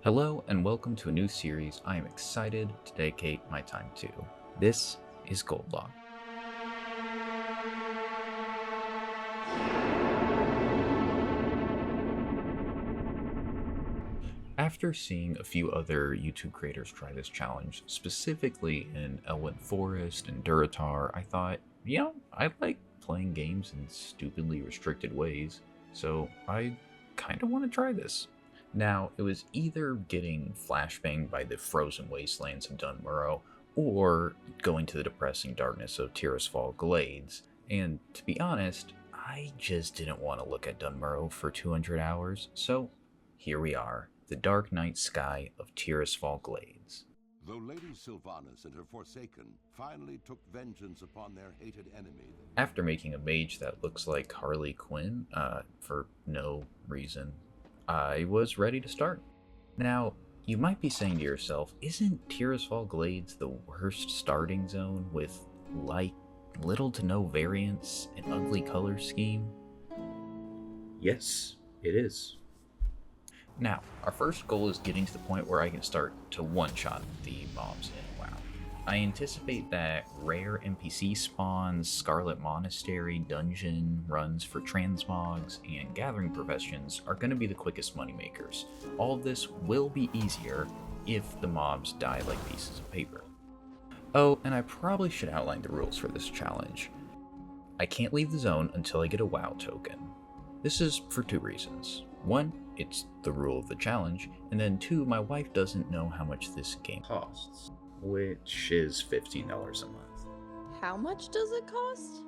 Hello and welcome to a new series I am excited to dedicate my time to. This is Goldlocked. After seeing a few other YouTube creators try this challenge, specifically in Elwyn Forest and Duratar, I thought, I like playing games in stupidly restricted ways, so I kind of want to try this. Now, it was either getting flashbanged by the frozen wastelands of Dunmurrow, or going to the depressing darkness of Tirisfal Glades, and to be honest, I just didn't want to look at Dunmurrow for 200 hours, so here we are, the dark night sky of Tirisfal Glades. Though Lady Sylvanas and her Forsaken finally took vengeance upon their hated enemy. After making a mage that looks like Harley Quinn, for no reason, I was ready to start. Now, you might be saying to yourself, isn't Tirisfal Glades the worst starting zone with, little to no variance and ugly color scheme? Yes, it is. Now, our first goal is getting to the point where I can start to one-shot the mobs in WoW. I anticipate that rare NPC spawns, Scarlet Monastery, dungeon runs for transmogs, and gathering professions are going to be the quickest moneymakers. All of this will be easier if the mobs die like pieces of paper. Oh, and I probably should outline the rules for this challenge. I can't leave the zone until I get a WoW token. This is for two reasons. One, it's the rule of the challenge, and then two, my wife doesn't know how much this game costs, which is $15 a month. How much does it cost?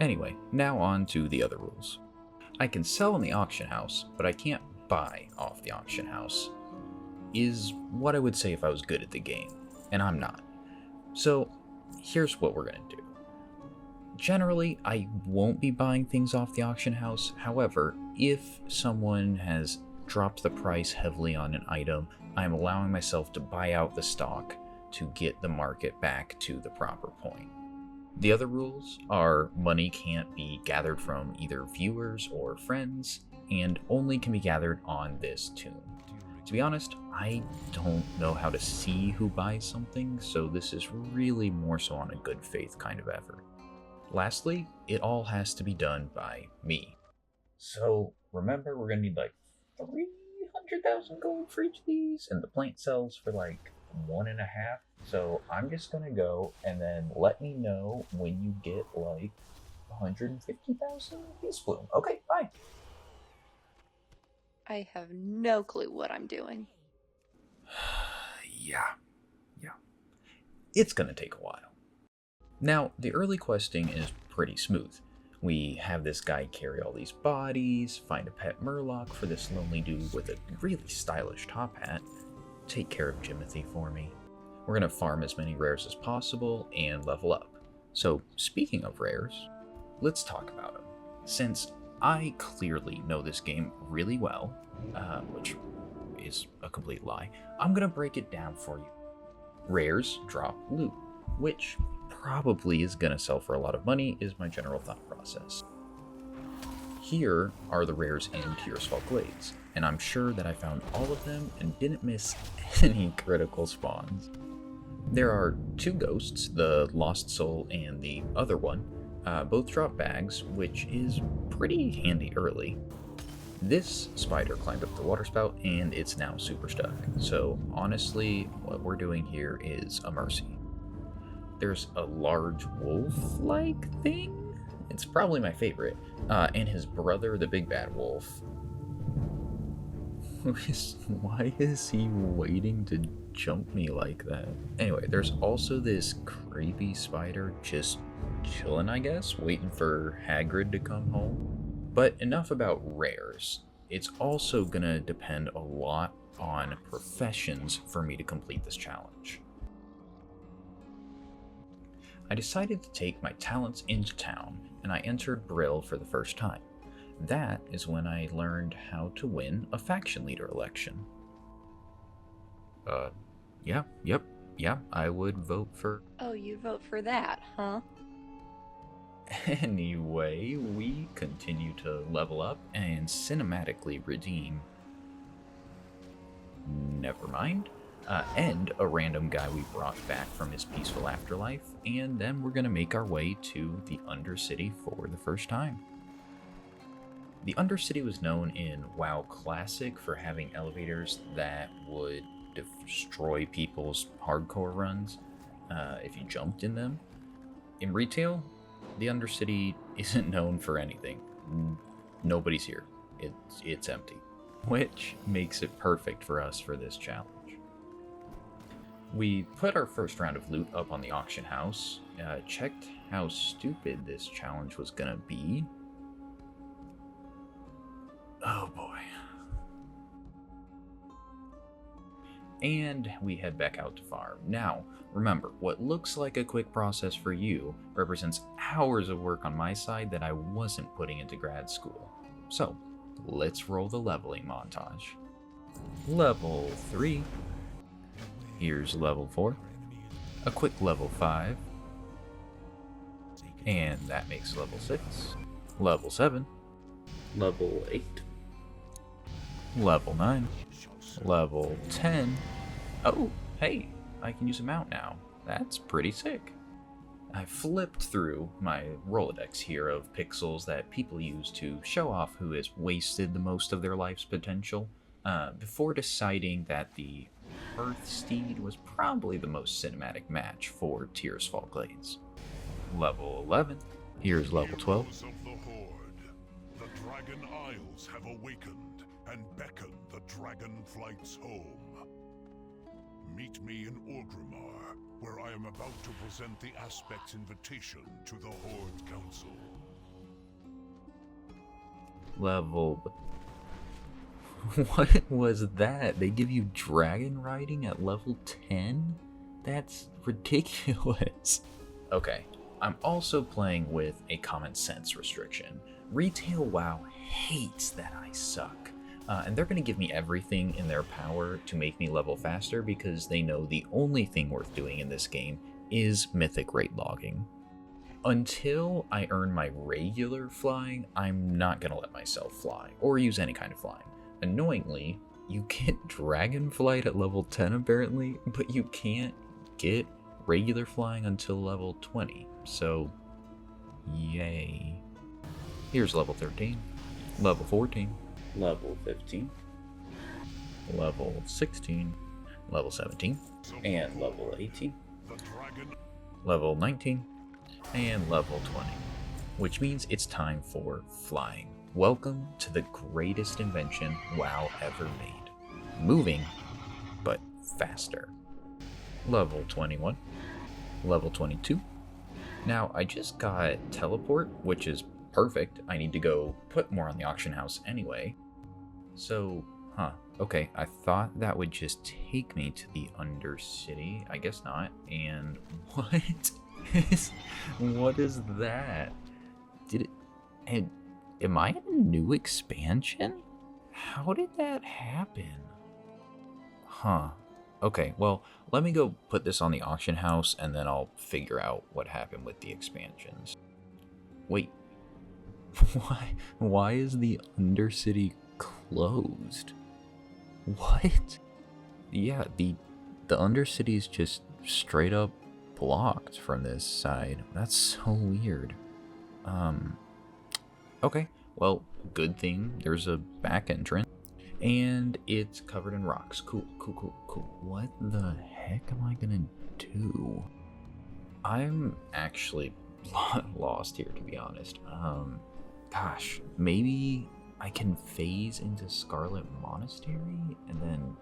Anyway, now on to the other rules. I can sell in the auction house, but I can't buy off the auction house, is what I would say if I was good at the game, and I'm not. So here's what we're going to do. Generally, I won't be buying things off the auction house. However, if someone has dropped the price heavily on an item, I'm allowing myself to buy out the stock to get the market back to the proper point. The other rules are money can't be gathered from either viewers or friends, and only can be gathered on this tune. To be honest, I don't know how to see who buys something, so this is really more so on a good faith kind of effort. Lastly, it all has to be done by me. So remember, we're gonna need 300,000 gold for each of these, and the plant sells for 1.5. So I'm just gonna go and then let me know when you get 150,000 piece bloom. Okay, bye. I have no clue what I'm doing. Yeah. It's gonna take a while. Now, the early questing is pretty smooth. We have this guy carry all these bodies, find a pet murloc for this lonely dude with a really stylish top hat, take care of Jimothy for me. We're gonna farm as many rares as possible and level up. So, speaking of rares, let's talk about them. Since I clearly know this game really well, which is a complete lie, I'm gonna break it down for you. Rares drop loot, which probably is going to sell for a lot of money, is my general thought process. Here are the rares in Tirisfal Glades, and I'm sure that I found all of them and didn't miss any critical spawns. There are two ghosts, the Lost Soul and the other one. Both drop bags, which is pretty handy early. This spider climbed up the water spout and it's now super stuck, so honestly, what we're doing here is a mercy. There's a large wolf-like thing? It's probably my favorite. And his brother, the big bad wolf. Why is he waiting to jump me like that? Anyway, there's also this creepy spider just chilling, I guess, waiting for Hagrid to come home. But enough about rares. It's also gonna depend a lot on professions for me to complete this challenge. I decided to take my talents into town, and I entered Brill for the first time. That is when I learned how to win a faction leader election. Yeah, I would vote for... Oh, you'd vote for that, huh? Anyway, we continue to level up and cinematically redeem. Never mind. And a random guy we brought back from his peaceful afterlife, and then we're gonna make our way to the Undercity for the first time. The Undercity was known in WoW Classic for having elevators that would destroy people's hardcore runs if you jumped in them. In retail, the Undercity isn't known for anything. Nobody's here. It's empty, which makes it perfect for us for this challenge. We put our first round of loot up on the auction house, checked how stupid this challenge was gonna be. Oh boy. And we head back out to farm. Now, remember, what looks like a quick process for you represents hours of work on my side that I wasn't putting into grad school. So, let's roll the leveling montage. Level 3. Here's level 4. A quick level 5. And that makes level 6. Level 7. Level 8. Level 9. Level 10. Oh, hey, I can use a mount now. That's pretty sick. I flipped through my Rolodex here of pixels that people use to show off who has wasted the most of their life's potential, before deciding that the Earth Steed was probably the most cinematic match for Tirisfal Glades. Level 11. Here's level 12. Heroes of the Horde, the Dragon Isles have awakened and beckon the Dragonflight's home. Meet me in Orgrimmar, where I am about to present the Aspect's invitation to the Horde Council. Level... What was that? They give you dragon riding at level 10? That's ridiculous. Okay, I'm also playing with a common sense restriction. Retail WoW hates that I suck. And they're going to give me everything in their power to make me level faster because they know the only thing worth doing in this game is mythic rate logging. Until I earn my regular flying, I'm not going to let myself fly, or use any kind of flying. Annoyingly, you get Dragonflight at level 10 apparently, but you can't get regular flying until level 20, so yay. Here's level 13, level 14, level 15, level 16, level 17, and level 18, level 19, and level 20, which means it's time for flying. Welcome to the greatest invention WoW ever made. Moving, but faster. Level 21, level 22. Now, I just got teleport, which is perfect. I need to go put more on the auction house anyway. So, okay, I thought that would just take me to the Undercity. I guess not. And what is that? Am I in a new expansion? How did that happen? Okay, well, let me go put this on the auction house and then I'll figure out what happened with the expansions. Wait, why is the Undercity closed? What? Yeah, the Undercity is just straight up blocked from this side. That's so weird. Okay, well, good thing there's a back entrance, and it's covered in rocks. Cool. What the heck am I gonna do? I'm actually lost here, to be honest. Gosh, maybe I can phase into Scarlet Monastery and then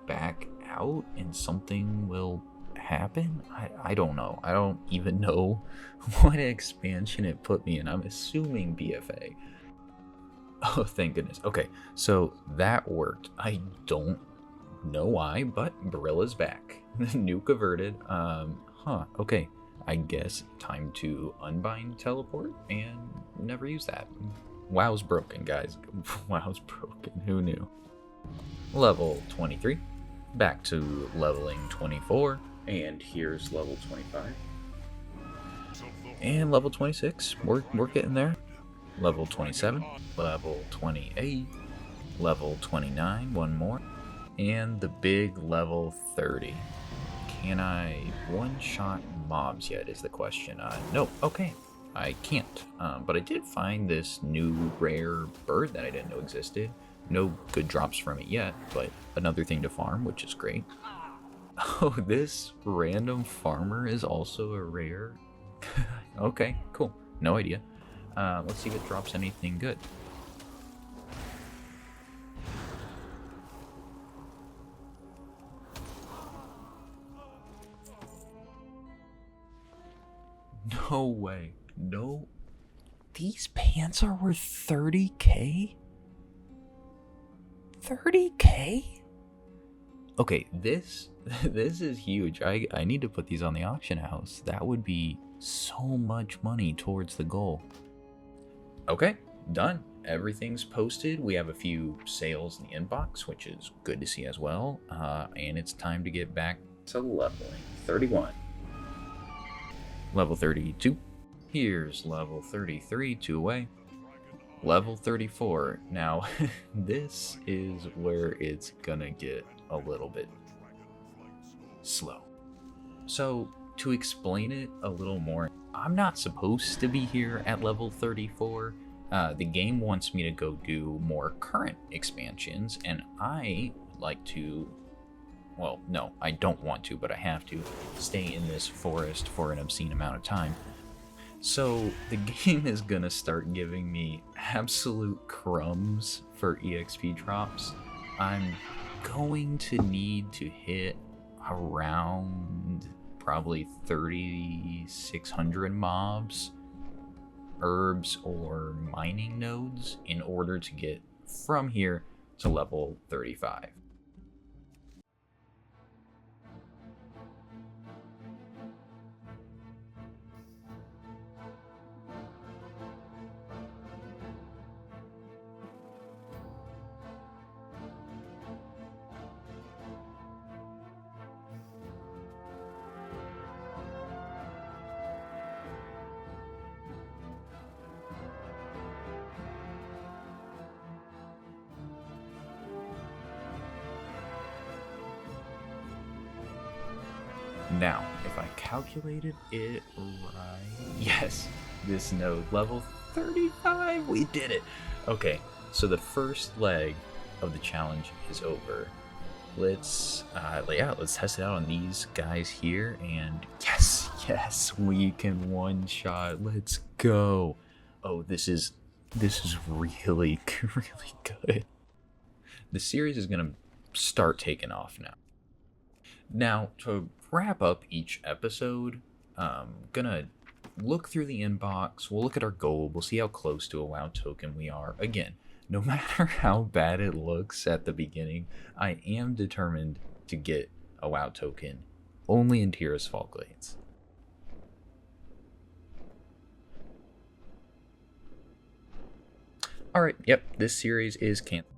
back out and something will happen? I don't know. I don't even know what expansion it put me in. I'm assuming BFA. Oh, thank goodness. Okay, so that worked. I don't know why, but Barilla's back. Nuke averted. Okay. I guess time to unbind teleport and never use that. WoW's broken, guys. WoW's broken. Who knew? Level 23. Back to leveling 24. And here's level 25. Of the And level 26, we're getting there. Level 27, level 28, level 29, one more. And the big level 30. Can I one-shot mobs yet is the question. No, okay, I can't. But I did find this new rare bird that I didn't know existed. No good drops from it yet, but another thing to farm, which is great. Oh, this random farmer is also a rare. Okay, cool. No idea. Let's see if it drops anything good. No way. No. These pants are worth 30k? 30k? Okay, this is huge. I need to put these on the auction house. That would be so much money towards the goal. Okay, done. Everything's posted. We have a few sales in the inbox, which is good to see as well. And it's time to get back to leveling. 31. Level 32. Here's level 33, 2 away. Level 34. Now, this is where it's gonna get a little bit slow. So, to explain it a little more, I'm not supposed to be here at level 34. The game wants me to go do more current expansions, and I would like to, well, no, I don't want to, but I have to stay in this forest for an obscene amount of time. So the game is gonna start giving me absolute crumbs for EXP drops. I'm going to need to hit around probably 3,600 mobs, herbs, or mining nodes in order to get from here to level 35. Now, if I calculated it right, yes, this node, level 35, we did it. Okay, so the first leg of the challenge is over. Let's test it out on these guys here, and yes, we can one-shot. Let's go. Oh, this is really really good. The series is gonna start taking off now. Now, to wrap up each episode, gonna look through the inbox, we'll look at our goal, we'll see how close to a WoW token we are. Again, no matter how bad it looks at the beginning, I am determined to get a WoW token only in Tirisfal Glades. Alright, yep, this series is canceled.